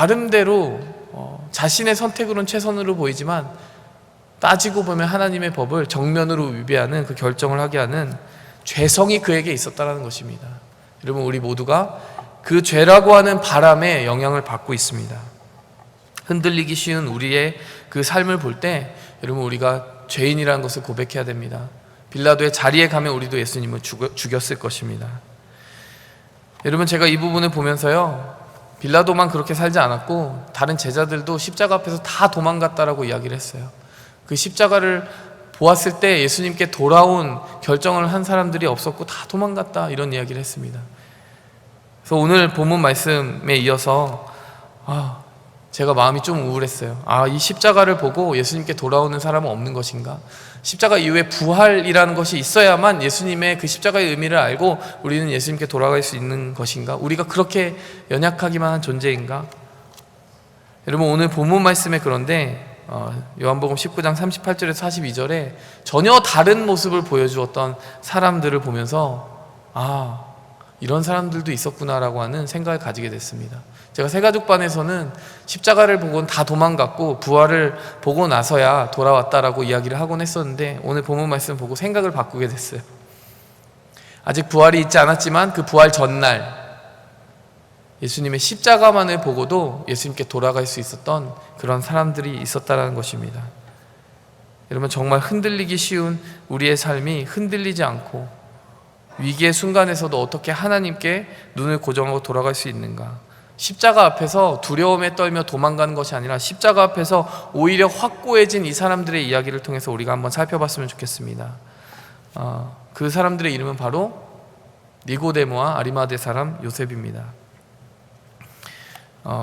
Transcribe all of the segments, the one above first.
나름대로 자신의 선택으로는 최선으로 보이지만 따지고 보면 하나님의 법을 정면으로 위배하는 그 결정을 하게 하는 죄성이 그에게 있었다는 것입니다. 여러분, 우리 모두가 그 죄라고 하는 바람에 영향을 받고 있습니다. 흔들리기 쉬운 우리의 그 삶을 볼 때 여러분, 우리가 죄인이라는 것을 고백해야 됩니다. 빌라도의 자리에 가면 우리도 예수님을 죽였을 것입니다. 여러분, 제가 이 부분을 보면서요, 빌라도만 그렇게 살지 않았고 다른 제자들도 십자가 앞에서 다 도망갔다라고 이야기를 했어요. 그 십자가를 보았을 때 예수님께 돌아온 결정을 한 사람들이 없었고 다 도망갔다, 이런 이야기를 했습니다. 그래서 오늘 본문 말씀에 이어서 제가 마음이 좀 우울했어요. 이 십자가를 보고 예수님께 돌아오는 사람은 없는 것인가? 십자가 이후에 부활이라는 것이 있어야만 예수님의 그 십자가의 의미를 알고 우리는 예수님께 돌아갈 수 있는 것인가? 우리가 그렇게 연약하기만 한 존재인가? 여러분, 오늘 본문 말씀에 그런데 요한복음 19장 38절에서 42절에 전혀 다른 모습을 보여주었던 사람들을 보면서 이런 사람들도 있었구나라고 하는 생각을 가지게 됐습니다. 제가 새가족반에서는 십자가를 보고는 다 도망갔고 부활을 보고 나서야 돌아왔다라고 이야기를 하곤 했었는데, 오늘 본문 말씀 보고 생각을 바꾸게 됐어요. 아직 부활이 있지 않았지만 그 부활 전날 예수님의 십자가만을 보고도 예수님께 돌아갈 수 있었던 그런 사람들이 있었다는 것입니다. 여러분, 정말 흔들리기 쉬운 우리의 삶이 흔들리지 않고 위기의 순간에서도 어떻게 하나님께 눈을 고정하고 돌아갈 수 있는가? 십자가 앞에서 두려움에 떨며 도망가는 것이 아니라 십자가 앞에서 오히려 확고해진 이 사람들의 이야기를 통해서 우리가 한번 살펴봤으면 좋겠습니다. 그 사람들의 이름은 바로 니고데모와 아리마대 사람 요셉입니다.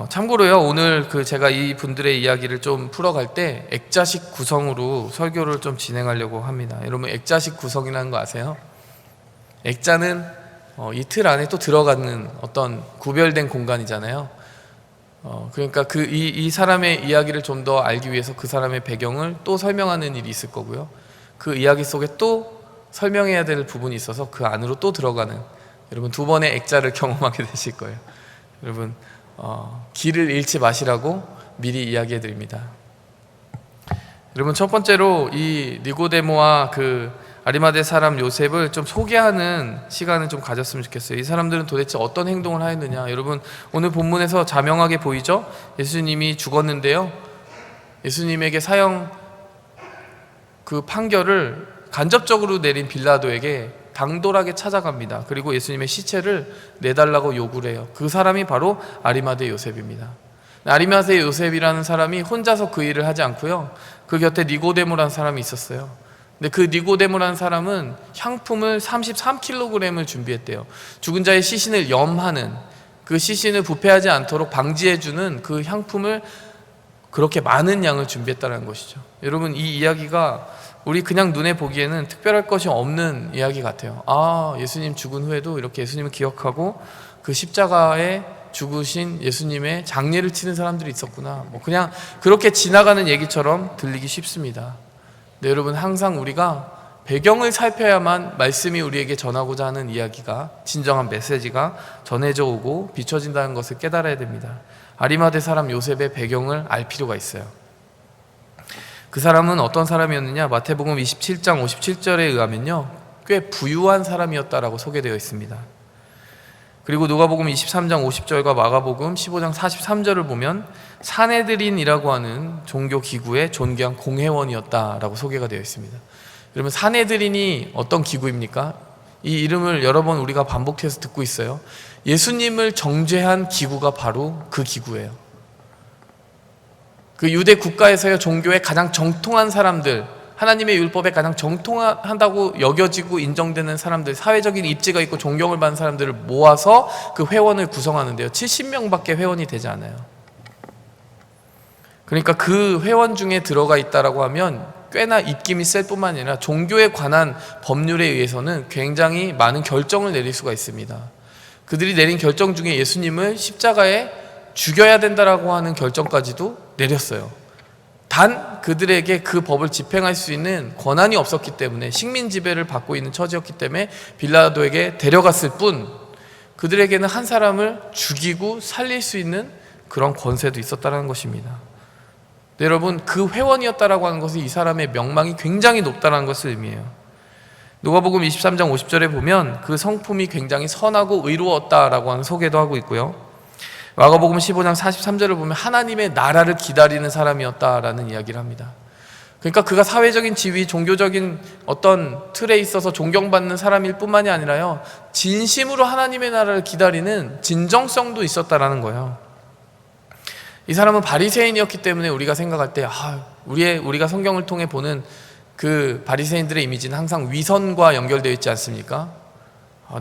참고로요, 오늘 제가 이 분들의 이야기를 좀 풀어갈 때 액자식 구성으로 설교를 좀 진행하려고 합니다. 여러분, 액자식 구성이라는 거 아세요? 액자는 이 틀 안에 또 들어가는 어떤 구별된 공간이잖아요. 그러니까 이 사람의 이야기를 좀 더 알기 위해서 그 사람의 배경을 또 설명하는 일이 있을 거고요. 그 이야기 속에 또 설명해야 될 부분이 있어서 그 안으로 또 들어가는, 여러분, 두 번의 액자를 경험하게 되실 거예요. 여러분, 길을 잃지 마시라고 미리 이야기해 드립니다. 여러분, 첫 번째로 이 니고데모와 아리마대 사람 요셉을 좀 소개하는 시간을 좀 가졌으면 좋겠어요. 이 사람들은 도대체 어떤 행동을 하였느냐? 여러분, 오늘 본문에서 자명하게 보이죠? 예수님이 죽었는데요, 예수님에게 사형 판결을 간접적으로 내린 빌라도에게 당돌하게 찾아갑니다. 그리고 예수님의 시체를 내달라고 요구를 해요. 그 사람이 바로 아리마대 요셉입니다. 아리마대 요셉이라는 사람이 혼자서 그 일을 하지 않고요, 그 곁에 니고데모라는 사람이 있었어요. 근데 그 니고데모라는 사람은 향품을 33kg을 준비했대요. 죽은 자의 시신을 염하는, 그 시신을 부패하지 않도록 방지해주는 그 향품을 그렇게 많은 양을 준비했다는 것이죠. 여러분, 이 이야기가 우리 그냥 눈에 보기에는 특별할 것이 없는 이야기 같아요. 예수님 죽은 후에도 이렇게 예수님을 기억하고 그 십자가에 죽으신 예수님의 장례를 치는 사람들이 있었구나, 그냥 그렇게 지나가는 얘기처럼 들리기 쉽습니다. 네, 여러분, 항상 우리가 배경을 살펴야만 말씀이 우리에게 전하고자 하는 이야기가, 진정한 메시지가 전해져 오고 비춰진다는 것을 깨달아야 됩니다. 아리마대 사람 요셉의 배경을 알 필요가 있어요. 그 사람은 어떤 사람이었느냐? 마태복음 27장 57절에 의하면요, 꽤 부유한 사람이었다라고 소개되어 있습니다. 그리고 누가복음 23장 50절과 마가복음 15장 43절을 보면 산헤드린이라고 하는 종교 기구의 존귀한 공회원이었다라고 소개가 되어 있습니다. 여러분, 산헤드린이 어떤 기구입니까? 이 이름을 여러 번 우리가 반복해서 듣고 있어요. 예수님을 정죄한 기구가 바로 그 기구예요. 그 유대 국가에서의 종교의 가장 정통한 사람들, 하나님의 율법에 가장 정통한다고 여겨지고 인정되는 사람들, 사회적인 입지가 있고 존경을 받는 사람들을 모아서 그 회원을 구성하는데요, 70명밖에 회원이 되지 않아요. 그러니까 그 회원 중에 들어가 있다라고 하면 꽤나 입김이 셀 뿐만 아니라 종교에 관한 법률에 의해서는 굉장히 많은 결정을 내릴 수가 있습니다. 그들이 내린 결정 중에 예수님을 십자가에 죽여야 된다라고 하는 결정까지도 내렸어요. 단 그들에게 그 법을 집행할 수 있는 권한이 없었기 때문에, 식민 지배를 받고 있는 처지였기 때문에 빌라도에게 데려갔을 뿐, 그들에게는 한 사람을 죽이고 살릴 수 있는 그런 권세도 있었다는 것입니다. 네, 여러분, 그 회원이었다라고 하는 것은 이 사람의 명망이 굉장히 높다는 것을 의미해요. 누가복음 23장 50절에 보면 그 성품이 굉장히 선하고 의로웠다라고 하는 소개도 하고 있고요. 마가복음 15장 43절을 보면 하나님의 나라를 기다리는 사람이었다라는 이야기를 합니다. 그러니까 그가 사회적인 지위, 종교적인 어떤 틀에 있어서 존경받는 사람일 뿐만이 아니라요, 진심으로 하나님의 나라를 기다리는 진정성도 있었다라는 거예요. 이 사람은 바리새인이었기 때문에 우리가 생각할 때 우리가 성경을 통해 보는 그 바리새인들의 이미지는 항상 위선과 연결되어 있지 않습니까?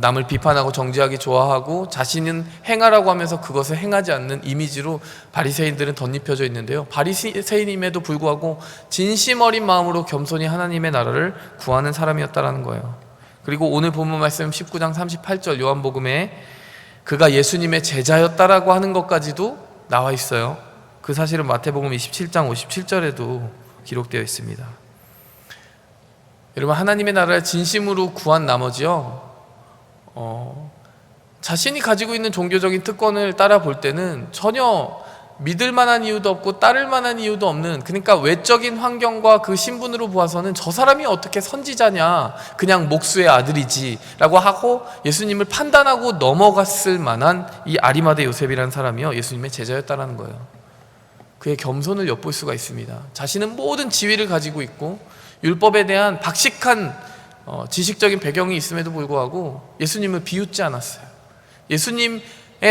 남을 비판하고 정죄하기 좋아하고 자신은 행하라고 하면서 그것을 행하지 않는 이미지로 바리새인들은 덧입혀져 있는데요, 바리새인임에도 불구하고 진심 어린 마음으로 겸손히 하나님의 나라를 구하는 사람이었다라는 거예요. 그리고 오늘 본문 말씀 19장 38절 요한복음에 그가 예수님의 제자였다라고 하는 것까지도 나와 있어요. 그 사실은 마태복음 27장 57절에도 기록되어 있습니다. 여러분, 하나님의 나라를 진심으로 구한 나머지요, 자신이 가지고 있는 종교적인 특권을 따라 볼 때는 전혀 믿을 만한 이유도 없고 따를 만한 이유도 없는, 그러니까 외적인 환경과 그 신분으로 보아서는 저 사람이 어떻게 선지자냐, 그냥 목수의 아들이지 라고 하고 예수님을 판단하고 넘어갔을 만한 이 아리마대 요셉이라는 사람이요, 예수님의 제자였다라는 거예요. 그의 겸손을 엿볼 수가 있습니다. 자신은 모든 지위를 가지고 있고 율법에 대한 박식한 지식적인 배경이 있음에도 불구하고 예수님을 비웃지 않았어요. 예수님의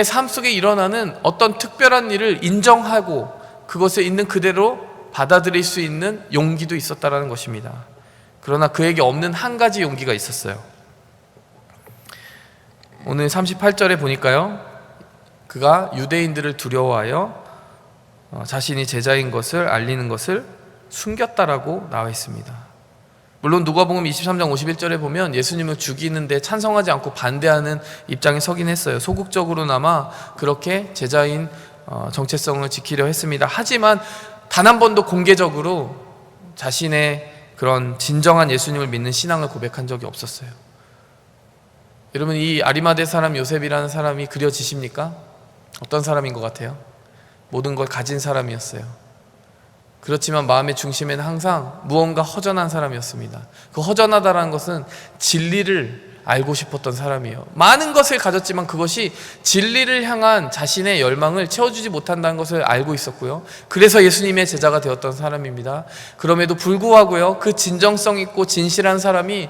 삶 속에 일어나는 어떤 특별한 일을 인정하고 그것을 있는 그대로 받아들일 수 있는 용기도 있었다는 것입니다. 그러나 그에게 없는 한 가지 용기가 있었어요. 오늘 38절에 보니까요, 그가 유대인들을 두려워하여 자신이 제자인 것을 알리는 것을 숨겼다라고 나와 있습니다. 물론 누가복음 23장 51절에 보면 예수님을 죽이는데 찬성하지 않고 반대하는 입장에 서긴 했어요. 소극적으로나마 그렇게 제자인 정체성을 지키려 했습니다. 하지만 단 한 번도 공개적으로 자신의 그런 진정한 예수님을 믿는 신앙을 고백한 적이 없었어요. 여러분, 이 아리마대 사람 요셉이라는 사람이 그려지십니까? 어떤 사람인 것 같아요? 모든 걸 가진 사람이었어요. 그렇지만 마음의 중심에는 항상 무언가 허전한 사람이었습니다. 그 허전하다라는 것은 진리를 알고 싶었던 사람이에요. 많은 것을 가졌지만 그것이 진리를 향한 자신의 열망을 채워주지 못한다는 것을 알고 있었고요. 그래서 예수님의 제자가 되었던 사람입니다. 그럼에도 불구하고요, 그 진정성 있고 진실한 사람이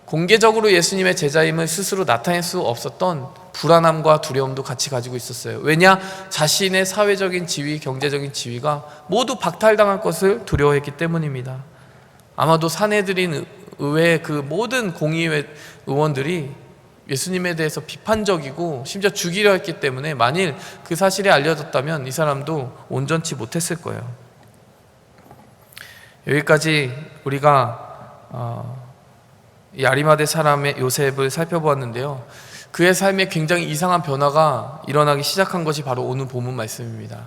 공개적으로 예수님의 제자임을 스스로 나타낼 수 없었던 불안함과 두려움도 같이 가지고 있었어요. 왜냐? 자신의 사회적인 지위, 경제적인 지위가 모두 박탈당할 것을 두려워했기 때문입니다. 아마도 사내들인 의회 그 모든 공의회 의원들이 예수님에 대해서 비판적이고 심지어 죽이려 했기 때문에 만일 그 사실이 알려졌다면 이 사람도 온전치 못했을 거예요. 여기까지 우리가 이 아리마대 사람의 요셉을 살펴보았는데요, 그의 삶에 굉장히 이상한 변화가 일어나기 시작한 것이 바로 오늘 본문 말씀입니다.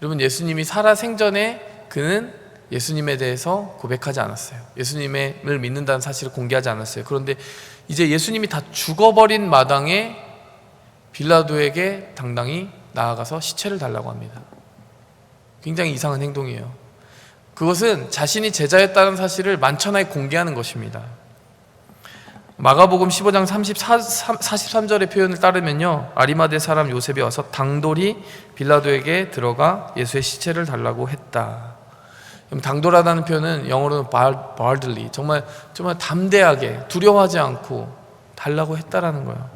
여러분, 예수님이 살아생전에 그는 예수님에 대해서 고백하지 않았어요. 예수님을 믿는다는 사실을 공개하지 않았어요. 그런데 이제 예수님이 다 죽어버린 마당에 빌라도에게 당당히 나아가서 시체를 달라고 합니다. 굉장히 이상한 행동이에요. 그것은 자신이 제자였다는 사실을 만천하에 공개하는 것입니다. 마가복음 15장 43절의 표현을 따르면요, 아리마대 사람 요셉이 와서 당돌이 빌라도에게 들어가 예수의 시체를 달라고 했다. 당돌하다는 표현은 영어로는 boldly, 정말 담대하게, 두려워하지 않고 달라고 했다라는 거예요.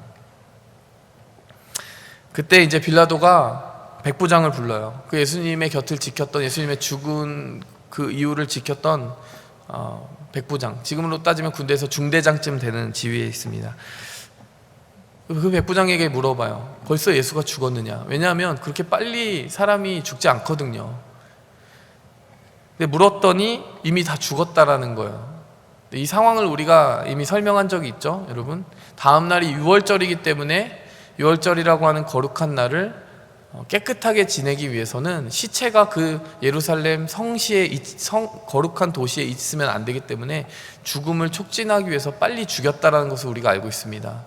그때 이제 빌라도가 백부장을 불러요. 그 예수님의 곁을 지켰던, 예수님의 죽은 그 이유를 지켰던 백부장, 지금으로 따지면 군대에서 중대장쯤 되는 지위에 있습니다. 그 백부장에게 물어봐요. 벌써 예수가 죽었느냐? 왜냐하면 그렇게 빨리 사람이 죽지 않거든요. 근데 물었더니 이미 다 죽었다라는 거예요. 이 상황을 우리가 이미 설명한 적이 있죠, 여러분. 다음 날이 유월절이기 때문에 유월절이라고 하는 거룩한 날을 깨끗하게 지내기 위해서는 시체가 그 예루살렘 성시에 거룩한 도시에 있으면 안 되기 때문에 죽음을 촉진하기 위해서 빨리 죽였다라는 것을 우리가 알고 있습니다.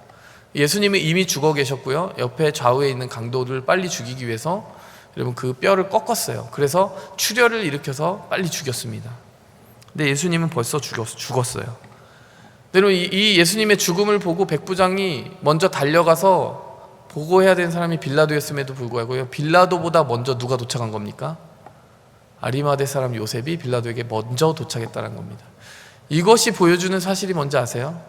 예수님은 이미 죽어 계셨고요, 옆에 좌우에 있는 강도를 빨리 죽이기 위해서 여러분 그 뼈를 꺾었어요. 그래서 출혈을 일으켜서 빨리 죽였습니다. 근데 예수님은 벌써 죽었어요. 여러분 이 예수님의 죽음을 보고 백부장이 먼저 달려가서 보고해야 되는 사람이 빌라도였음에도 불구하고요, 빌라도보다 먼저 누가 도착한 겁니까? 아리마대 사람 요셉이 빌라도에게 먼저 도착했다는 겁니다. 이것이 보여주는 사실이 뭔지 아세요?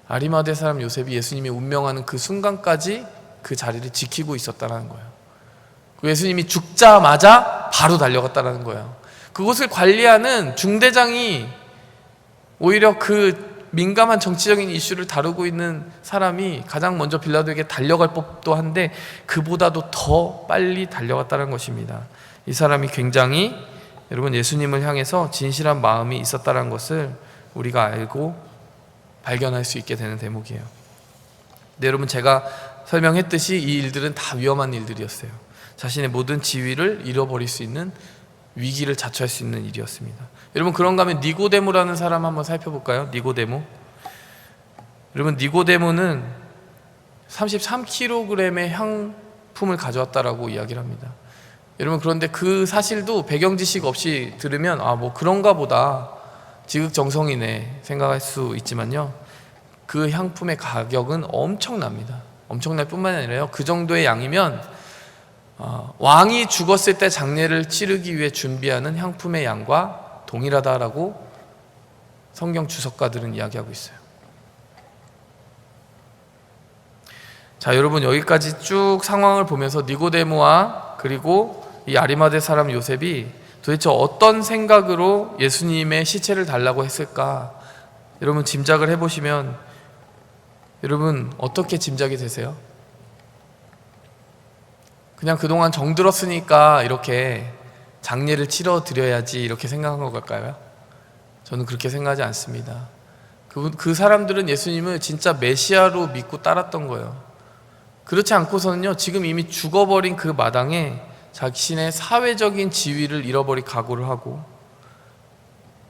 아리마대 사람 요셉이 예수님이 운명하는 그 순간까지 그 자리를 지키고 있었다는 거예요. 예수님이 죽자마자 바로 달려갔다는 거예요. 그곳을 관리하는 중대장이 오히려 그 민감한 정치적인 이슈를 다루고 있는 사람이 가장 먼저 빌라도에게 달려갈 법도 한데 그보다도 더 빨리 달려갔다는 것입니다. 이 사람이 굉장히 여러분 예수님을 향해서 진실한 마음이 있었다는 것을 우리가 알고 발견할 수 있게 되는 대목이에요. 근데 여러분 제가 설명했듯이 이 일들은 다 위험한 일들이었어요. 자신의 모든 지위를 잃어버릴 수 있는, 위기를 자초할 수 있는 일이었습니다. 여러분 그런가 하면 니고데모라는 사람 한번 살펴볼까요? 니고데모. 여러분 니고데모는 33kg의 향품을 가져왔다라고 이야기를 합니다. 여러분 그런데 그 사실도 배경 지식 없이 들으면 뭐 그런가 보다, 지극정성이네 생각할 수 있지만요, 그 향품의 가격은 엄청납니다. 엄청날 뿐만 아니라요, 그 정도의 양이면 왕이 죽었을 때 장례를 치르기 위해 준비하는 향품의 양과 동일하다라고 성경 주석가들은 이야기하고 있어요. 자, 여러분 여기까지 쭉 상황을 보면서 니고데모와 그리고 이 아리마대 사람 요셉이 도대체 어떤 생각으로 예수님의 시체를 달라고 했을까? 여러분 짐작을 해보시면 여러분 어떻게 짐작이 되세요? 그냥 그동안 정들었으니까 이렇게 장례를 치러 드려야지 이렇게 생각한 것 같을까요? 저는 그렇게 생각하지 않습니다. 그 사람들은 예수님을 진짜 메시아로 믿고 따랐던 거예요. 그렇지 않고서는요, 지금 이미 죽어버린 그 마당에 자신의 사회적인 지위를 잃어버릴 각오를 하고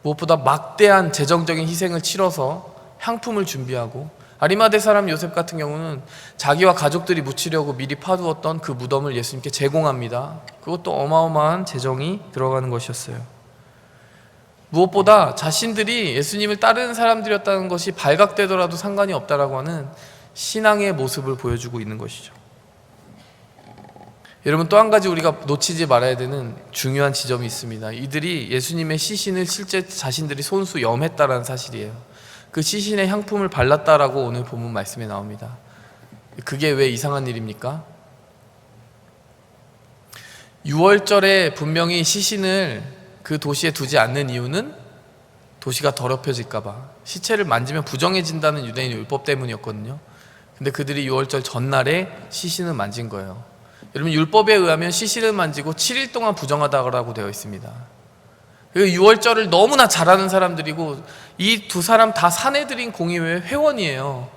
무엇보다 막대한 재정적인 희생을 치러서 향품을 준비하고, 아리마대 사람 요셉 같은 경우는 자기와 가족들이 묻히려고 미리 파두었던 그 무덤을 예수님께 제공합니다. 그것도 어마어마한 재정이 들어가는 것이었어요. 무엇보다 자신들이 예수님을 따르는 사람들이었다는 것이 발각되더라도 상관이 없다라고 하는 신앙의 모습을 보여주고 있는 것이죠. 여러분 또 한 가지 우리가 놓치지 말아야 되는 중요한 지점이 있습니다. 이들이 예수님의 시신을 실제 자신들이 손수 염했다라는 사실이에요. 그 시신에 향품을 발랐다라고 오늘 본문 말씀에 나옵니다. 그게 왜 이상한 일입니까? 6월절에 분명히 시신을 그 도시에 두지 않는 이유는 도시가 더럽혀질까봐, 시체를 만지면 부정해진다는 유대인 율법 때문이었거든요. 근데 그들이 6월절 전날에 시신을 만진 거예요. 여러분 율법에 의하면 시신을 만지고 7일 동안 부정하다고 되어 있습니다. 6월절을 너무나 잘하는 사람들이고 이 두 사람 다 사내들인 공의회 회원이에요.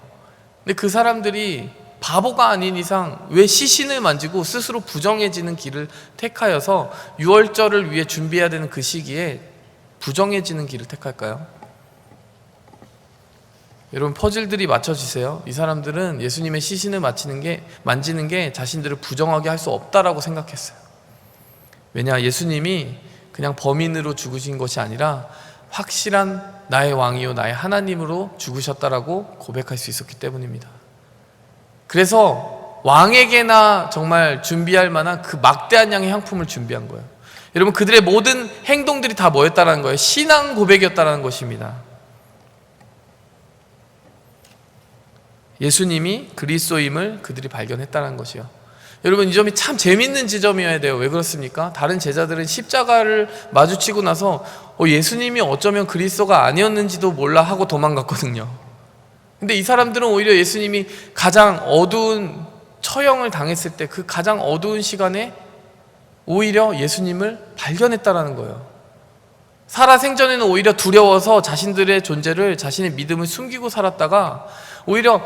근데 그 사람들이 바보가 아닌 이상 왜 시신을 만지고 스스로 부정해지는 길을 택하여서 6월절을 위해 준비해야 되는 그 시기에 부정해지는 길을 택할까요? 여러분 퍼즐들이 맞춰지세요. 이 사람들은 예수님의 시신을 만지는 게 자신들을 부정하게 할 수 없다라고 생각했어요. 왜냐, 예수님이 그냥 범인으로 죽으신 것이 아니라 확실한 나의 왕이요 나의 하나님으로 죽으셨다라고 고백할 수 있었기 때문입니다. 그래서 왕에게나 정말 준비할 만한 그 막대한 양의 향품을 준비한 거예요. 여러분 그들의 모든 행동들이 다 뭐였다는 거예요? 신앙 고백이었다는 것입니다. 예수님이 그리스도임을 그들이 발견했다는 것이요. 여러분 이 점이 참 재밌는 지점이어야 돼요. 왜 그렇습니까? 다른 제자들은 십자가를 마주치고 나서 예수님이 어쩌면 그리스도가 아니었는지도 몰라 하고 도망갔거든요. 근데 이 사람들은 오히려 예수님이 가장 어두운 처형을 당했을 때 그 가장 어두운 시간에 오히려 예수님을 발견했다라는 거예요. 살아생전에는 오히려 두려워서 자신들의 존재를, 자신의 믿음을 숨기고 살았다가 오히려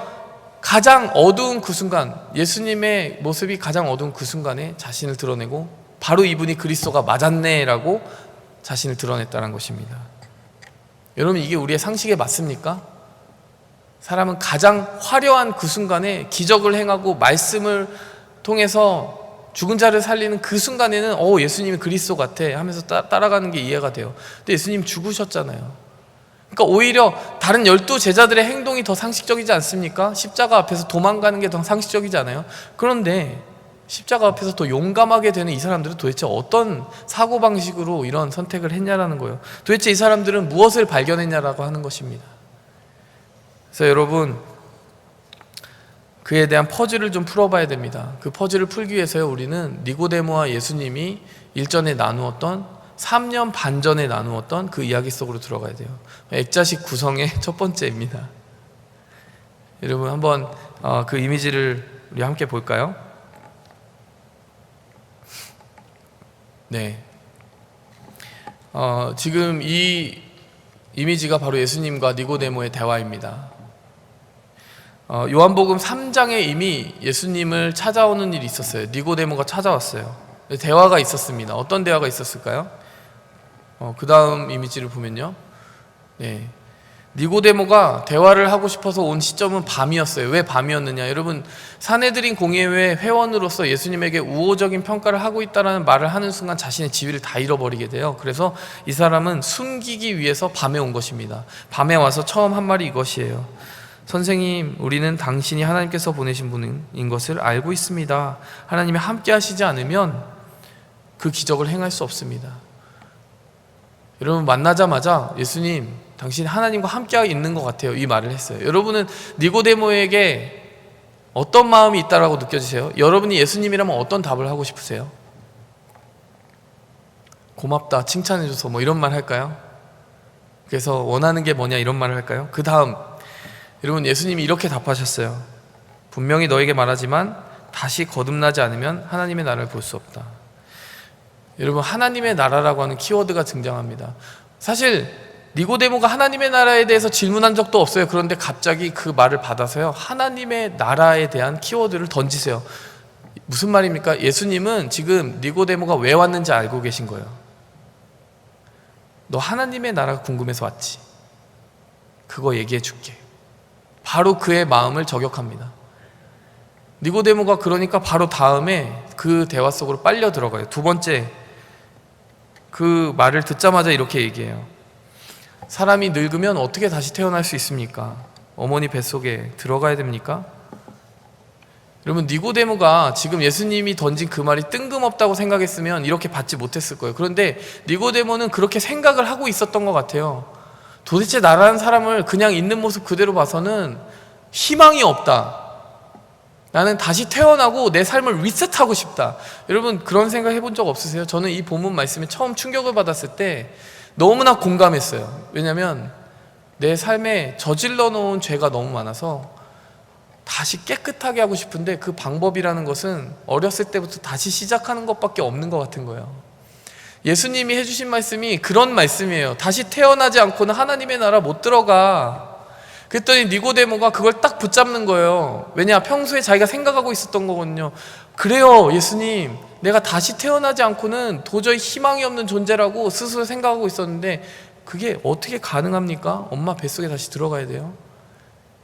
가장 어두운 그 순간, 예수님의 모습이 가장 어두운 그 순간에 자신을 드러내고 바로 이분이 그리스도가 맞았네라고 자신을 드러냈다는 것입니다. 여러분 이게 우리의 상식에 맞습니까? 사람은 가장 화려한 그 순간에 기적을 행하고 말씀을 통해서 죽은 자를 살리는 그 순간에는 예수님이 그리스도 같아 하면서 따라가는 게 이해가 돼요. 근데 예수님 죽으셨잖아요. 그러니까 오히려 다른 12 제자들의 행동이 더 상식적이지 않습니까? 십자가 앞에서 도망가는 게 더 상식적이지 않아요? 그런데 십자가 앞에서 더 용감하게 되는 이 사람들은 도대체 어떤 사고방식으로 이런 선택을 했냐라는 거예요. 도대체 이 사람들은 무엇을 발견했냐라고 하는 것입니다. 그래서 여러분, 그에 대한 퍼즐을 좀 풀어봐야 됩니다. 그 퍼즐을 풀기 위해서요, 우리는 니고데모와 예수님이 일전에 나누었던 3년 반 전에 나누었던 그 이야기 속으로 들어가야 돼요. 액자식 구성의 첫 번째입니다. 여러분 한번 그 이미지를 우리 함께 볼까요? 네. 지금 이 이미지가 바로 예수님과 니고데모의 대화입니다. 요한복음 3장에 이미 예수님을 찾아오는 일이 있었어요. 니고데모가 찾아왔어요. 대화가 있었습니다. 어떤 대화가 있었을까요? 그 다음 이미지를 보면요, 네, 니고데모가 대화를 하고 싶어서 온 시점은 밤이었어요. 왜 밤이었느냐? 여러분, 사내들인 공예회 회원으로서 예수님에게 우호적인 평가를 하고 있다는 말을 하는 순간 자신의 지위를 다 잃어버리게 돼요. 그래서 이 사람은 숨기기 위해서 밤에 온 것입니다. 밤에 와서 처음 한 말이 이것이에요. 선생님, 우리는 당신이 하나님께서 보내신 분인 것을 알고 있습니다. 하나님이 함께 하시지 않으면 그 기적을 행할 수 없습니다. 여러분, 만나자마자 예수님, 당신이 하나님과 함께 있는 것 같아요, 이 말을 했어요. 여러분은 니고데모에게 어떤 마음이 있다라고 느껴지세요? 여러분이 예수님이라면 어떤 답을 하고 싶으세요? 고맙다, 칭찬해줘서 뭐 이런 말 할까요? 그래서 원하는 게 뭐냐 이런 말을 할까요? 그 다음, 여러분, 예수님이 이렇게 답하셨어요. 분명히 너에게 말하지만 다시 거듭나지 않으면 하나님의 나라를 볼 수 없다. 여러분, 하나님의 나라라고 하는 키워드가 등장합니다. 사실 니고데모가 하나님의 나라에 대해서 질문한 적도 없어요. 그런데 갑자기 그 말을 받아서요, 하나님의 나라에 대한 키워드를 던지세요. 무슨 말입니까? 예수님은 지금 니고데모가 왜 왔는지 알고 계신 거예요. 너 하나님의 나라가 궁금해서 왔지? 그거 얘기해 줄게. 바로 그의 마음을 저격합니다. 니고데모가 그러니까 바로 다음에 그 대화 속으로 빨려 들어가요. 두 번째, 그 말을 듣자마자 이렇게 얘기해요. 사람이 늙으면 어떻게 다시 태어날 수 있습니까? 어머니 뱃속에 들어가야 됩니까? 여러분, 니고데모가 지금 예수님이 던진 그 말이 뜬금없다고 생각했으면 이렇게 받지 못했을 거예요. 그런데 니고데모는 그렇게 생각을 하고 있었던 것 같아요. 도대체 나라는 사람을 그냥 있는 모습 그대로 봐서는 희망이 없다. 나는 다시 태어나고 내 삶을 리셋하고 싶다. 여러분, 그런 생각 해본 적 없으세요? 저는 이 본문 말씀에 처음 충격을 받았을 때 너무나 공감했어요. 왜냐하면 내 삶에 저질러 놓은 죄가 너무 많아서 다시 깨끗하게 하고 싶은데 그 방법이라는 것은 어렸을 때부터 다시 시작하는 것밖에 없는 것 같은 거예요. 예수님이 해주신 말씀이 그런 말씀이에요. 다시 태어나지 않고는 하나님의 나라 못 들어가. 그랬더니 니고데모가 그걸 딱 붙잡는 거예요. 왜냐? 평소에 자기가 생각하고 있었던 거거든요. 그래요, 예수님, 내가 다시 태어나지 않고는 도저히 희망이 없는 존재라고 스스로 생각하고 있었는데 그게 어떻게 가능합니까? 엄마 뱃속에 다시 들어가야 돼요.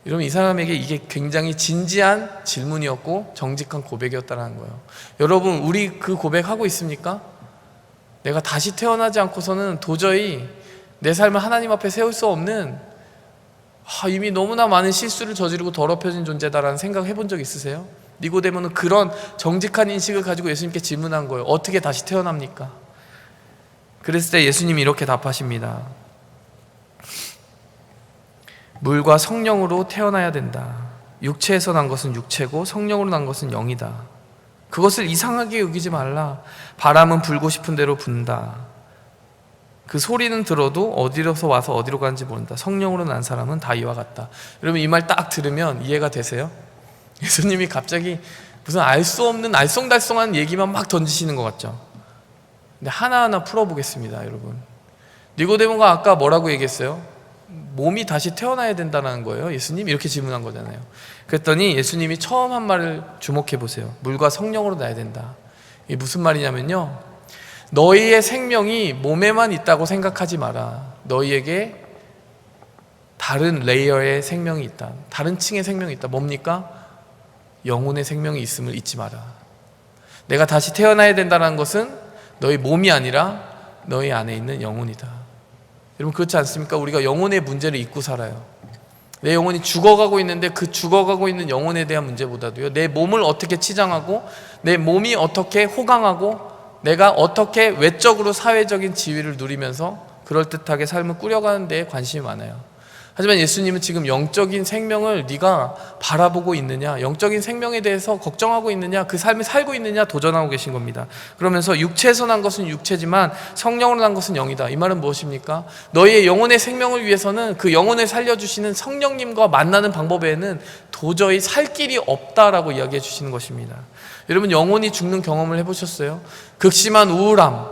여러분, 이 사람에게 이게 굉장히 진지한 질문이었고 정직한 고백이었다는 거예요. 여러분, 우리 그 고백하고 있습니까? 내가 다시 태어나지 않고서는 도저히 내 삶을 하나님 앞에 세울 수 없는, 이미 너무나 많은 실수를 저지르고 더럽혀진 존재다라는 생각 해본 적 있으세요? 니고데모는 그런 정직한 인식을 가지고 예수님께 질문한 거예요. 어떻게 다시 태어납니까? 그랬을 때 예수님이 이렇게 답하십니다. 물과 성령으로 태어나야 된다. 육체에서 난 것은 육체고 성령으로 난 것은 영이다. 그것을 이상하게 여기지 말라. 바람은 불고 싶은 대로 분다. 그 소리는 들어도 어디로서 와서 어디로 가는지 모른다. 성령으로 난 사람은 다 이와 같다. 여러분, 이 말 딱 들으면 이해가 되세요? 예수님이 갑자기 무슨 알 수 없는 알쏭달쏭한 얘기만 막 던지시는 것 같죠? 근데 하나하나 풀어보겠습니다, 여러분. 니고데모가 아까 뭐라고 얘기했어요? 몸이 다시 태어나야 된다는 거예요. 예수님 이렇게 질문한 거잖아요. 그랬더니 예수님이 처음 한 말을 주목해 보세요. 물과 성령으로 나야 된다. 이게 무슨 말이냐면요, 너희의 생명이 몸에만 있다고 생각하지 마라. 너희에게 다른 레이어의 생명이 있다. 다른 층의 생명이 있다. 뭡니까? 영혼의 생명이 있음을 잊지 마라. 내가 다시 태어나야 된다는 것은 너희 몸이 아니라 너희 안에 있는 영혼이다. 여러분 그렇지 않습니까? 우리가 영혼의 문제를 잊고 살아요. 내 영혼이 죽어가고 있는데 그 죽어가고 있는 영혼에 대한 문제보다도요, 내 몸을 어떻게 치장하고 내 몸이 어떻게 호강하고 내가 어떻게 외적으로 사회적인 지위를 누리면서 그럴듯하게 삶을 꾸려가는 데에 관심이 많아요. 하지만 예수님은 지금 영적인 생명을 네가 바라보고 있느냐, 영적인 생명에 대해서 걱정하고 있느냐, 그 삶을 살고 있느냐 도전하고 계신 겁니다. 그러면서 육체에서 난 것은 육체지만 성령으로 난 것은 영이다. 이 말은 무엇입니까? 너희의 영혼의 생명을 위해서는 그 영혼을 살려주시는 성령님과 만나는 방법 외에는 도저히 살 길이 없다라고 이야기해 주시는 것입니다. 여러분 영혼이 죽는 경험을 해보셨어요? 극심한 우울함,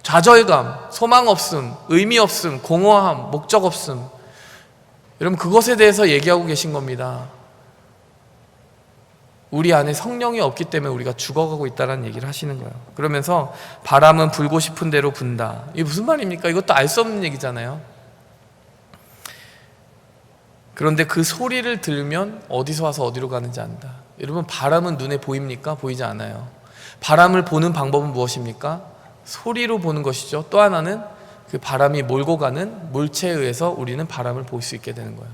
좌절감, 소망 없음, 의미 없음, 공허함, 목적 없음, 여러분 그것에 대해서 얘기하고 계신 겁니다. 우리 안에 성령이 없기 때문에 우리가 죽어가고 있다는 얘기를 하시는 거예요. 그러면서 바람은 불고 싶은 대로 분다. 이게 무슨 말입니까? 이것도 알 수 없는 얘기잖아요. 그런데 그 소리를 들으면 어디서 와서 어디로 가는지 안다. 여러분 바람은 눈에 보입니까? 보이지 않아요. 바람을 보는 방법은 무엇입니까? 소리로 보는 것이죠. 또 하나는 그 바람이 몰고 가는 물체에 의해서 우리는 바람을 볼 수 있게 되는 거예요.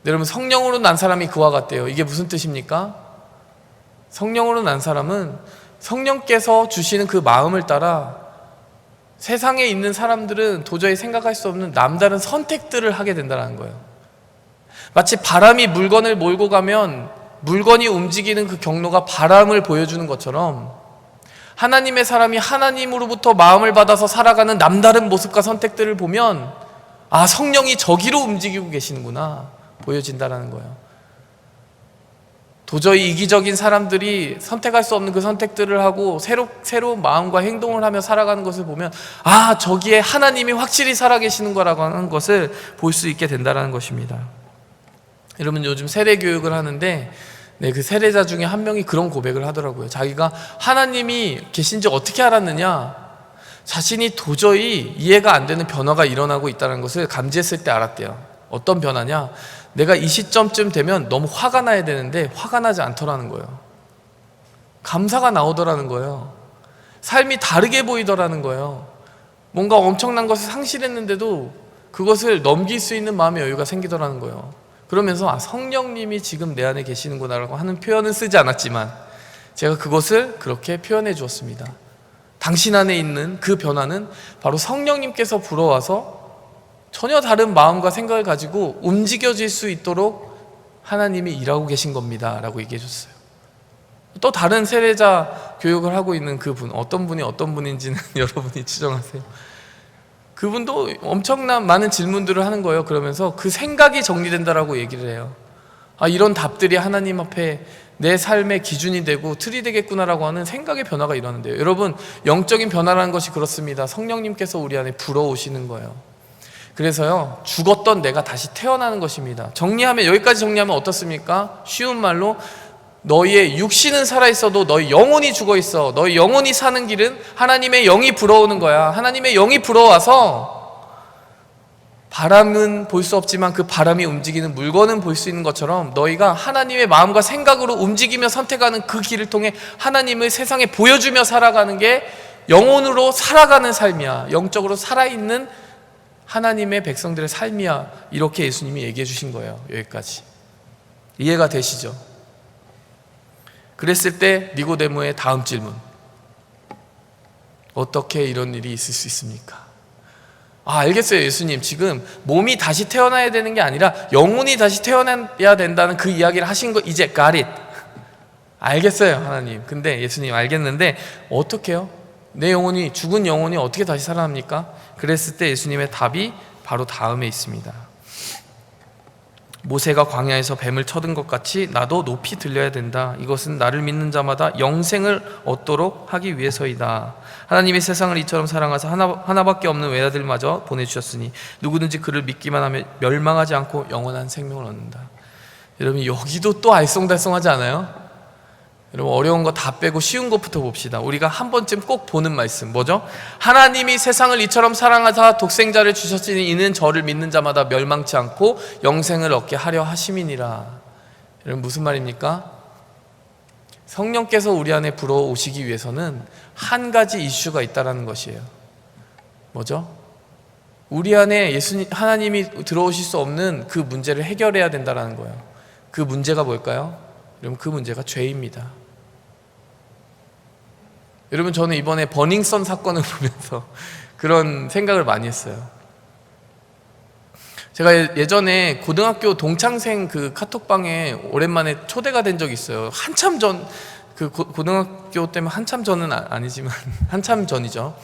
여러분 성령으로 난 사람이 그와 같대요. 이게 무슨 뜻입니까? 성령으로 난 사람은 성령께서 주시는 그 마음을 따라 세상에 있는 사람들은 도저히 생각할 수 없는 남다른 선택들을 하게 된다는 거예요. 마치 바람이 물건을 몰고 가면 물건이 움직이는 그 경로가 바람을 보여주는 것처럼 하나님의 사람이 하나님으로부터 마음을 받아서 살아가는 남다른 모습과 선택들을 보면 아, 성령이 저기로 움직이고 계시는구나 보여진다는 거예요. 도저히 이기적인 사람들이 선택할 수 없는 그 선택들을 하고 새로운 마음과 행동을 하며 살아가는 것을 보면 아, 저기에 하나님이 확실히 살아계시는 거라고 하는 것을 볼 수 있게 된다는 것입니다. 여러분 요즘 세례 교육을 하는데 그 세례자 중에 한 명이 그런 고백을 하더라고요. 자기가 하나님이 계신지 어떻게 알았느냐, 자신이 도저히 이해가 안 되는 변화가 일어나고 있다는 것을 감지했을 때 알았대요. 어떤 변화냐, 내가 이 시점쯤 되면 너무 화가 나야 되는데 화가 나지 않더라는 거예요. 감사가 나오더라는 거예요. 삶이 다르게 보이더라는 거예요. 뭔가 엄청난 것을 상실했는데도 그것을 넘길 수 있는 마음의 여유가 생기더라는 거예요. 그러면서 아, 성령님이 지금 내 안에 계시는구나라고 하는 표현은 쓰지 않았지만 제가 그것을 그렇게 표현해 주었습니다. 당신 안에 있는 그 변화는 바로 성령님께서 불어와서 전혀 다른 마음과 생각을 가지고 움직여질 수 있도록 하나님이 일하고 계신 겁니다 라고 얘기해 줬어요. 또 다른 세례자 교육을 하고 있는 그분, 어떤 분인지는 여러분이 추정하세요. 그분도 엄청난 많은 질문들을 하는 거예요. 그러면서 그 생각이 정리된다라고 얘기를 해요. 아, 이런 답들이 하나님 앞에 내 삶의 기준이 되고 틀이 되겠구나라고 하는 생각의 변화가 일어나는데요. 여러분 영적인 변화라는 것이 그렇습니다. 성령님께서 우리 안에 불어오시는 거예요. 그래서요 죽었던 내가 다시 태어나는 것입니다. 여기까지 정리하면 어떻습니까? 쉬운 말로 너희의 육신은 살아있어도 너희 영혼이 죽어있어. 너희 영혼이 사는 길은 하나님의 영이 불어오는 거야. 하나님의 영이 불어와서 바람은 볼 수 없지만 그 바람이 움직이는 물건은 볼 수 있는 것처럼 너희가 하나님의 마음과 생각으로 움직이며 선택하는 그 길을 통해 하나님을 세상에 보여주며 살아가는 게 영혼으로 살아가는 삶이야. 영적으로 살아있는 하나님의 백성들의 삶이야. 이렇게 예수님이 얘기해 주신 거예요. 여기까지 이해가 되시죠? 그랬을 때 니고데모의 다음 질문, 어떻게 이런 일이 있을 수 있습니까? 아, 알겠어요. 예수님 지금 몸이 다시 태어나야 되는 게 아니라 영혼이 다시 태어나야 된다는 그 이야기를 하신 거 이제 got it. 알겠어요 하나님. 근데 예수님 알겠는데 어떻게요? 내 영혼이, 죽은 영혼이 어떻게 다시 살아납니까? 그랬을 때 예수님의 답이 바로 다음에 있습니다. 모세가 광야에서 뱀을 쳐든 것 같이 나도 높이 들려야 된다. 이것은 나를 믿는 자마다 영생을 얻도록 하기 위해서이다. 하나님이 세상을 이처럼 사랑하사 하나밖에 없는 외아들마저 보내주셨으니 누구든지 그를 믿기만 하면 멸망하지 않고 영원한 생명을 얻는다. 여러분 여기도 또 알쏭달쏭하지 않아요? 여러분 어려운 거 다 빼고 쉬운 것부터 봅시다. 우리가 한 번쯤 꼭 보는 말씀 뭐죠? 하나님이 세상을 이처럼 사랑하사 독생자를 주셨으니 이는 저를 믿는 자마다 멸망치 않고 영생을 얻게 하려 하심이니라. 여러분 무슨 말입니까? 성령께서 우리 안에 불어오시기 위해서는 한 가지 이슈가 있다는 것이에요. 뭐죠? 우리 안에 하나님이 들어오실 수 없는 그 문제를 해결해야 된다는 거예요. 그 문제가 뭘까요? 여러분, 그 문제가 죄입니다. 여러분, 저는 이번에 버닝썬 사건을 보면서 그런 생각을 많이 했어요. 제가 예전에 고등학교 동창생 그 카톡방에 오랜만에 초대가 된 적이 있어요. 한참 전, 고등학교 때문에 한참 전은 아니지만 한참 전이죠.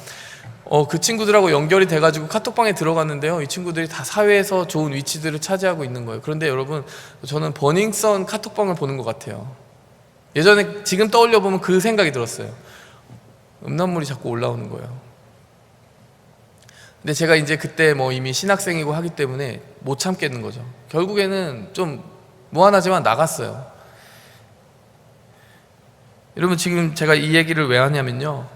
그 친구들하고 연결이 돼가지고 카톡방에 들어갔는데요, 이 친구들이 다 사회에서 좋은 위치들을 차지하고 있는 거예요. 그런데 여러분, 저는 버닝썬 카톡방을 보는 것 같아요. 예전에, 지금 떠올려 보면 그 생각이 들었어요. 음란물이 자꾸 올라오는 거예요. 근데 제가 이제 그때 뭐 이미 신학생이고 하기 때문에 못 참겠는 거죠. 결국에는 좀 무한하지만 나갔어요. 여러분, 지금 제가 이 얘기를 왜 하냐면요,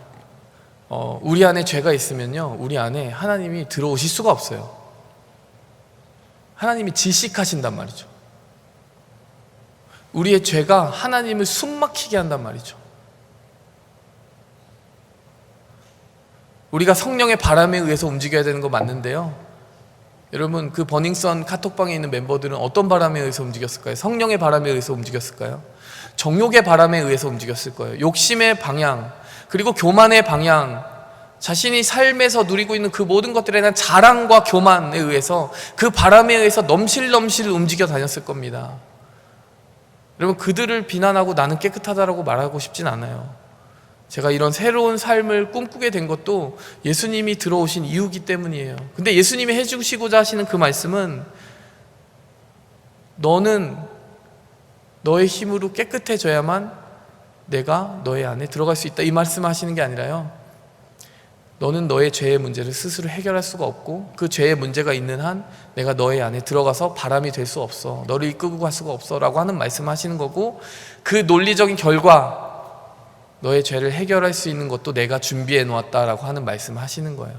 우리 안에 죄가 있으면요, 우리 안에 하나님이 들어오실 수가 없어요. 하나님이 질식하신단 말이죠. 우리의 죄가 하나님을 숨막히게 한단 말이죠. 우리가 성령의 바람에 의해서 움직여야 되는 거 맞는데요, 여러분, 그 버닝썬 카톡방에 있는 멤버들은 어떤 바람에 의해서 움직였을까요? 성령의 바람에 의해서 움직였을까요? 정욕의 바람에 의해서 움직였을 거예요. 욕심의 방향, 그리고 교만의 방향, 자신이 삶에서 누리고 있는 그 모든 것들에 대한 자랑과 교만에 의해서, 그 바람에 의해서 넘실넘실 움직여 다녔을 겁니다. 여러분, 그들을 비난하고 나는 깨끗하다라고 말하고 싶진 않아요. 제가 이런 새로운 삶을 꿈꾸게 된 것도 예수님이 들어오신 이유이기 때문이에요. 근데 예수님이 해주시고자 하시는 그 말씀은, 너는 너의 힘으로 깨끗해져야만 내가 너의 안에 들어갈 수 있다, 이 말씀을 하시는 게 아니라요, 너는 너의 죄의 문제를 스스로 해결할 수가 없고, 그 죄의 문제가 있는 한 내가 너의 안에 들어가서 바람이 될 수 없어, 너를 이끌고 갈 수가 없어 라고 하는 말씀을 하시는 거고, 그 논리적인 결과, 너의 죄를 해결할 수 있는 것도 내가 준비해 놓았다라고 하는 말씀을 하시는 거예요.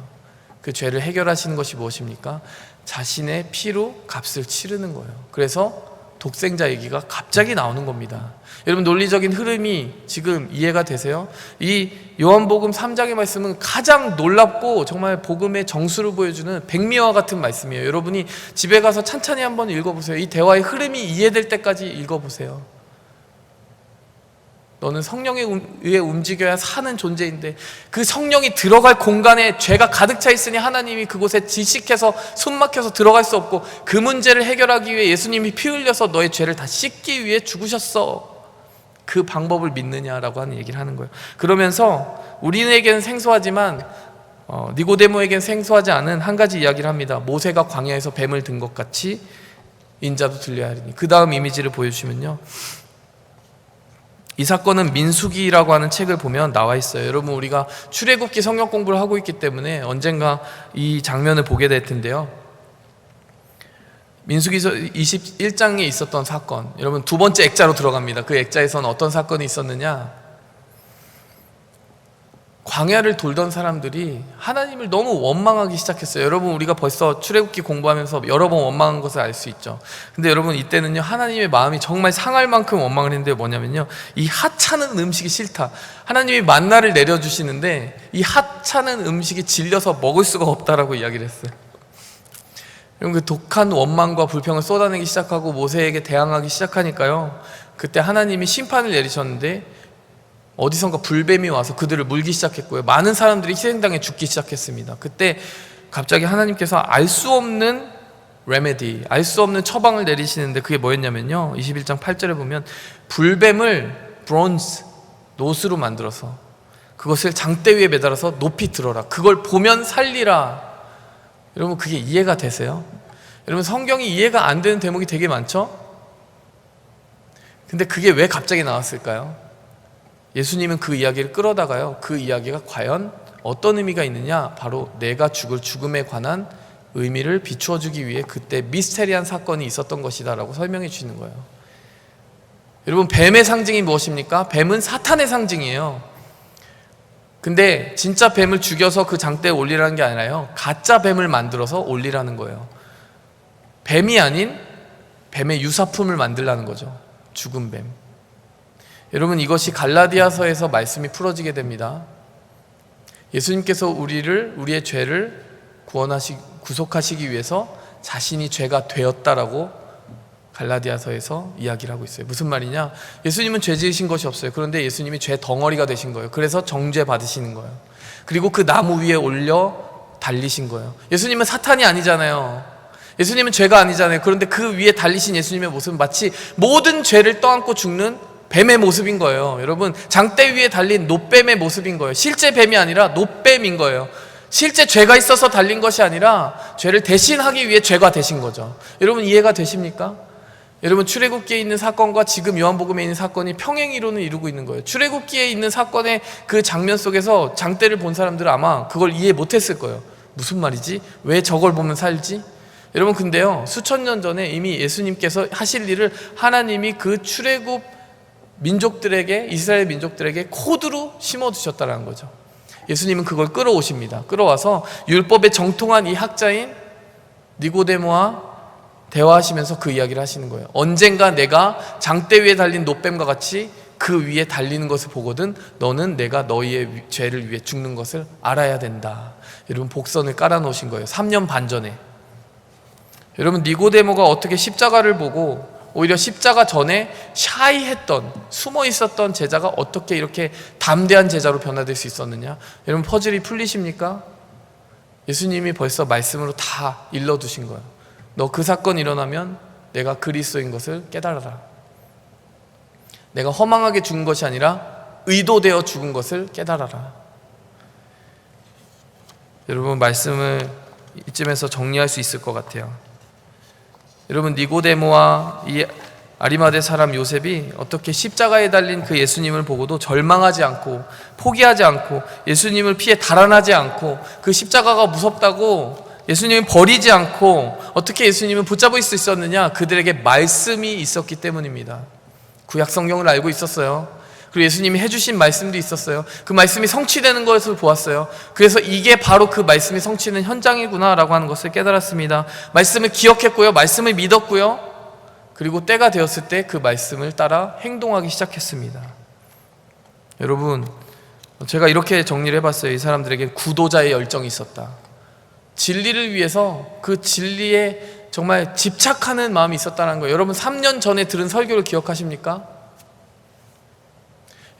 그 죄를 해결하시는 것이 무엇입니까? 자신의 피로 값을 치르는 거예요. 그래서 독생자 얘기가 갑자기 나오는 겁니다. 여러분, 논리적인 흐름이 지금 이해가 되세요? 이 요한복음 3장의 말씀은 가장 놀랍고 정말 복음의 정수를 보여주는 백미와 같은 말씀이에요. 여러분이 집에 가서 찬찬히 한번 읽어보세요. 이 대화의 흐름이 이해될 때까지 읽어보세요. 너는 성령에 의해 움직여야 사는 존재인데, 그 성령이 들어갈 공간에 죄가 가득 차 있으니 하나님이 그곳에 질식해서 숨막혀서 들어갈 수 없고, 그 문제를 해결하기 위해 예수님이 피 흘려서 너의 죄를 다 씻기 위해 죽으셨어. 그 방법을 믿느냐라고 하는 얘기를 하는 거예요. 그러면서 우리에게는 생소하지만 니고데모에게는 생소하지 않은 한 가지 이야기를 합니다. 모세가 광야에서 뱀을 든 것 같이 인자도 들려야 하리니. 그 다음 이미지를 보여주시면요, 이 사건은 민수기라고 하는 책을 보면 나와 있어요. 여러분, 우리가 출애굽기 성경 공부를 하고 있기 때문에 언젠가 이 장면을 보게 될 텐데요, 민수기서 21장에 있었던 사건, 여러분 두 번째 액자로 들어갑니다. 그 액자에서는 어떤 사건이 있었느냐, 광야를 돌던 사람들이 하나님을 너무 원망하기 시작했어요. 여러분, 우리가 벌써 출애굽기 공부하면서 여러 번 원망한 것을 알 수 있죠. 근데 여러분, 이때는요, 하나님의 마음이 정말 상할 만큼 원망을 했는데, 뭐냐면요, 이 하찮은 음식이 싫다. 하나님이 만나를 내려주시는데 이 하찮은 음식이 질려서 먹을 수가 없다라고 이야기를 했어요. 여러분, 그 독한 원망과 불평을 쏟아내기 시작하고 모세에게 대항하기 시작하니까요, 그때 하나님이 심판을 내리셨는데 어디선가 불뱀이 와서 그들을 물기 시작했고요, 많은 사람들이 희생당해 죽기 시작했습니다. 그때 갑자기 하나님께서 알 수 없는 레메디, 알 수 없는 처방을 내리시는데, 그게 뭐였냐면요, 21장 8절에 보면 불뱀을 브론즈, 노스로 만들어서 그것을 장대 위에 매달아서 높이 들어라, 그걸 보면 살리라. 여러분, 그게 이해가 되세요? 여러분, 성경이 이해가 안 되는 대목이 되게 많죠? 근데 그게 왜 갑자기 나왔을까요? 예수님은 그 이야기를 끌어다가요, 그 이야기가 과연 어떤 의미가 있느냐, 바로 내가 죽을 죽음에 관한 의미를 비추어주기 위해 그때 미스테리한 사건이 있었던 것이다 라고 설명해 주시는 거예요. 여러분, 뱀의 상징이 무엇입니까? 뱀은 사탄의 상징이에요. 근데 진짜 뱀을 죽여서 그 장대에 올리라는 게 아니라요, 가짜 뱀을 만들어서 올리라는 거예요. 뱀이 아닌 뱀의 유사품을 만들라는 거죠. 죽은 뱀. 여러분, 이것이 갈라디아서에서 말씀이 풀어지게 됩니다. 예수님께서 우리의 죄를 구속하시기 위해서 자신이 죄가 되었다라고 갈라디아서에서 이야기를 하고 있어요. 무슨 말이냐? 예수님은 죄 지으신 것이 없어요. 그런데 예수님이 죄 덩어리가 되신 거예요. 그래서 정죄 받으시는 거예요. 그리고 그 나무 위에 올려 달리신 거예요. 예수님은 사탄이 아니잖아요. 예수님은 죄가 아니잖아요. 그런데 그 위에 달리신 예수님의 모습은 마치 모든 죄를 떠안고 죽는 뱀의 모습인 거예요. 여러분, 장대 위에 달린 노뱀의 모습인 거예요. 실제 뱀이 아니라 노뱀인 거예요. 실제 죄가 있어서 달린 것이 아니라 죄를 대신하기 위해 죄가 되신 거죠. 여러분, 이해가 되십니까? 여러분, 출애굽기에 있는 사건과 지금 요한복음에 있는 사건이 평행이론을 이루고 있는 거예요. 출애굽기에 있는 사건의 그 장면 속에서 장대를 본 사람들은 아마 그걸 이해 못했을 거예요. 무슨 말이지? 왜 저걸 보면 살지? 여러분, 근데요, 수천 년 전에 이미 예수님께서 하실 일을 하나님이 그 출애굽 민족들에게, 이스라엘 민족들에게 코드로 심어두셨다는 거죠. 예수님은 그걸 끌어오십니다. 끌어와서 율법에 정통한 이 학자인 니고데모와 대화하시면서 그 이야기를 하시는 거예요. 언젠가 내가 장대 위에 달린 노뱀과 같이 그 위에 달리는 것을 보거든 너는 내가 너희의 죄를 위해 죽는 것을 알아야 된다. 여러분, 복선을 깔아놓으신 거예요. 3년 반 전에. 여러분, 니고데모가 어떻게 십자가를 보고 오히려 십자가 전에 샤이했던, 숨어 있었던 제자가 어떻게 이렇게 담대한 제자로 변화될 수 있었느냐? 여러분, 퍼즐이 풀리십니까? 예수님이 벌써 말씀으로 다 일러두신 거예요. 너 그 사건이 일어나면 내가 그리스도인 것을 깨달아라. 내가 허망하게 죽은 것이 아니라 의도되어 죽은 것을 깨달아라. 여러분, 말씀을 이쯤에서 정리할 수 있을 것 같아요. 여러분, 니고데모와 이 아리마대 사람 요셉이 어떻게 십자가에 달린 그 예수님을 보고도 절망하지 않고 포기하지 않고 예수님을 피해 달아나지 않고 그 십자가가 무섭다고 예수님을 버리지 않고 어떻게 예수님을 붙잡을 수 있었느냐? 그들에게 말씀이 있었기 때문입니다. 구약 성경을 알고 있었어요. 그리고 예수님이 해주신 말씀도 있었어요. 그 말씀이 성취되는 것을 보았어요. 그래서 이게 바로 그 말씀이 성취는 현장이구나라고 하는 것을 깨달았습니다. 말씀을 기억했고요. 말씀을 믿었고요. 그리고 때가 되었을 때 그 말씀을 따라 행동하기 시작했습니다. 여러분, 제가 이렇게 정리를 해봤어요. 이 사람들에게 구도자의 열정이 있었다. 진리를 위해서 그 진리에 정말 집착하는 마음이 있었다는 거예요. 여러분, 3년 전에 들은 설교를 기억하십니까?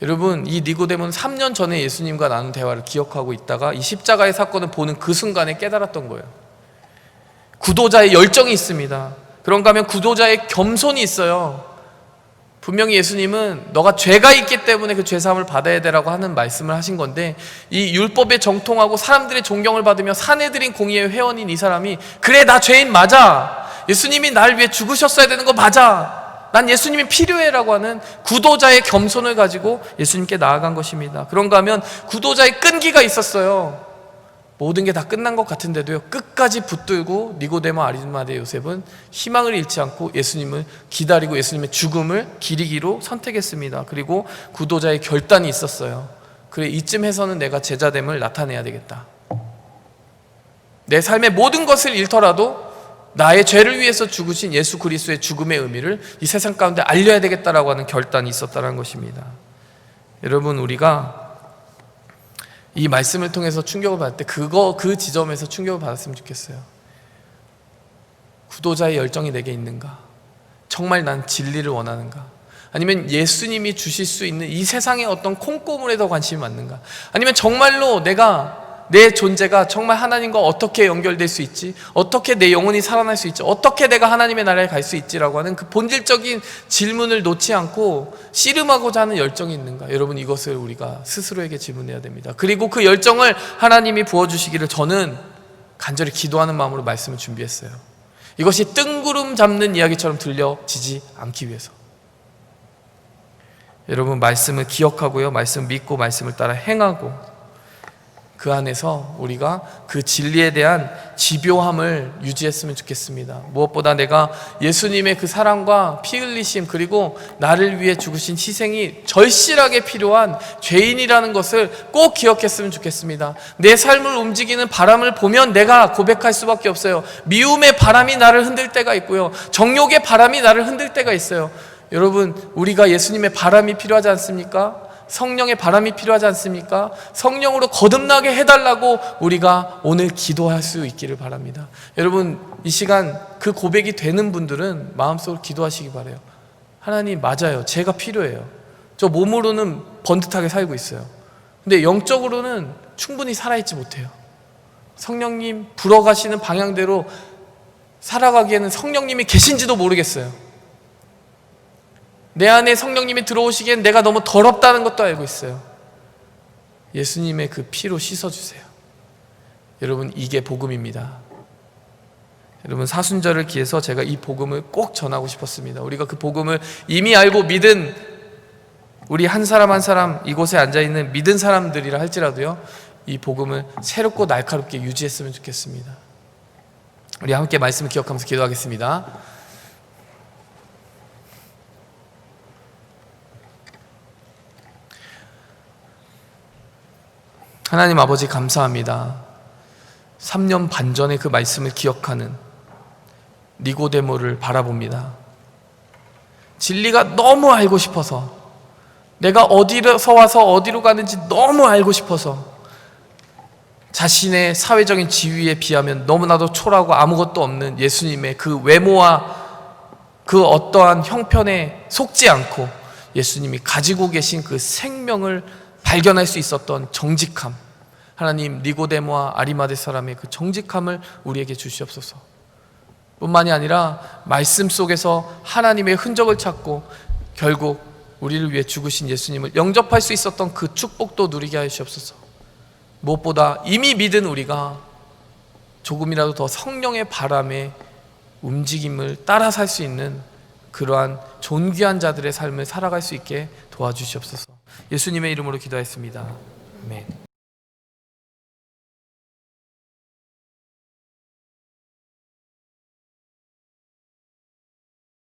여러분, 이 니고데모는 3년 전에 예수님과 나눈 대화를 기억하고 있다가 이 십자가의 사건을 보는 그 순간에 깨달았던 거예요. 구도자의 열정이 있습니다. 그런가 하면 구도자의 겸손이 있어요. 분명히 예수님은 너가 죄가 있기 때문에 그 죄사함을 받아야 되라고 하는 말씀을 하신 건데, 이 율법에 정통하고 사람들의 존경을 받으며 사내들인 공의의 회원인 이 사람이 그래, 나 죄인 맞아, 예수님이 날 위해 죽으셨어야 되는 거 맞아, 난 예수님이 필요해 라고 하는 구도자의 겸손을 가지고 예수님께 나아간 것입니다. 그런가 하면 구도자의 끈기가 있었어요. 모든 게 다 끝난 것 같은데도요, 끝까지 붙들고 니고데모 아리마대 요셉은 희망을 잃지 않고 예수님을 기다리고 예수님의 죽음을 기리기로 선택했습니다. 그리고 구도자의 결단이 있었어요. 그래, 이쯤 해서는 내가 제자됨을 나타내야 되겠다. 내 삶의 모든 것을 잃더라도 나의 죄를 위해서 죽으신 예수 그리스도의 죽음의 의미를 이 세상 가운데 알려야 되겠다라고 하는 결단이 있었다는 것입니다. 여러분, 우리가 이 말씀을 통해서 충격을 받을 때 그 지점에서 충격을 받았으면 좋겠어요. 구도자의 열정이 내게 있는가? 정말 난 진리를 원하는가? 아니면 예수님이 주실 수 있는 이 세상의 어떤 콩고물에 더 관심이 많는가? 아니면 정말로 내 존재가 정말 하나님과 어떻게 연결될 수 있지? 어떻게 내 영혼이 살아날 수 있지? 어떻게 내가 하나님의 나라에 갈 수 있지라고 하는 그 본질적인 질문을 놓지 않고 씨름하고자 하는 열정이 있는가? 여러분, 이것을 우리가 스스로에게 질문해야 됩니다. 그리고 그 열정을 하나님이 부어주시기를 저는 간절히 기도하는 마음으로 말씀을 준비했어요. 이것이 뜬구름 잡는 이야기처럼 들려지지 않기 위해서. 여러분, 말씀을 기억하고요, 말씀 믿고 말씀을 따라 행하고 그 안에서 우리가 그 진리에 대한 집요함을 유지했으면 좋겠습니다. 무엇보다 내가 예수님의 그 사랑과 피 흘리심, 그리고 나를 위해 죽으신 희생이 절실하게 필요한 죄인이라는 것을 꼭 기억했으면 좋겠습니다. 내 삶을 움직이는 바람을 보면 내가 고백할 수밖에 없어요. 미움의 바람이 나를 흔들 때가 있고요, 정욕의 바람이 나를 흔들 때가 있어요. 여러분, 우리가 예수님의 바람이 필요하지 않습니까? 성령의 바람이 필요하지 않습니까? 성령으로 거듭나게 해달라고 우리가 오늘 기도할 수 있기를 바랍니다. 여러분, 이 시간 그 고백이 되는 분들은 마음속으로 기도하시기 바라요. 하나님, 맞아요. 제가 필요해요. 저 몸으로는 번듯하게 살고 있어요. 근데 영적으로는 충분히 살아있지 못해요. 성령님 불어가시는 방향대로 살아가기에는 성령님이 계신지도 모르겠어요. 내 안에 성령님이 들어오시기엔 내가 너무 더럽다는 것도 알고 있어요. 예수님의 그 피로 씻어주세요. 여러분, 이게 복음입니다. 여러분, 사순절을 기해서 제가 이 복음을 꼭 전하고 싶었습니다. 우리가 그 복음을 이미 알고 믿은 우리 한 사람 한 사람, 이곳에 앉아있는 믿은 사람들이라 할지라도요, 이 복음을 새롭고 날카롭게 유지했으면 좋겠습니다. 우리 함께 말씀을 기억하면서 기도하겠습니다. 하나님 아버지, 감사합니다. 3년 반 전에 그 말씀을 기억하는 니고데모를 바라봅니다. 진리가 너무 알고 싶어서, 내가 어디서 와서 어디로 가는지 너무 알고 싶어서, 자신의 사회적인 지위에 비하면 너무나도 초라하고 아무것도 없는 예수님의 그 외모와 그 어떠한 형편에 속지 않고 예수님이 가지고 계신 그 생명을 발견할 수 있었던 정직함, 하나님, 니고데모와 아리마대 사람의 그 정직함을 우리에게 주시옵소서. 뿐만이 아니라 말씀 속에서 하나님의 흔적을 찾고 결국 우리를 위해 죽으신 예수님을 영접할 수 있었던 그 축복도 누리게 하시옵소서. 무엇보다 이미 믿은 우리가 조금이라도 더 성령의 바람에 움직임을 따라 살 수 있는 그러한 존귀한 자들의 삶을 살아갈 수 있게 도와주시옵소서. 예수님의 이름으로 기도했습니다. 아멘.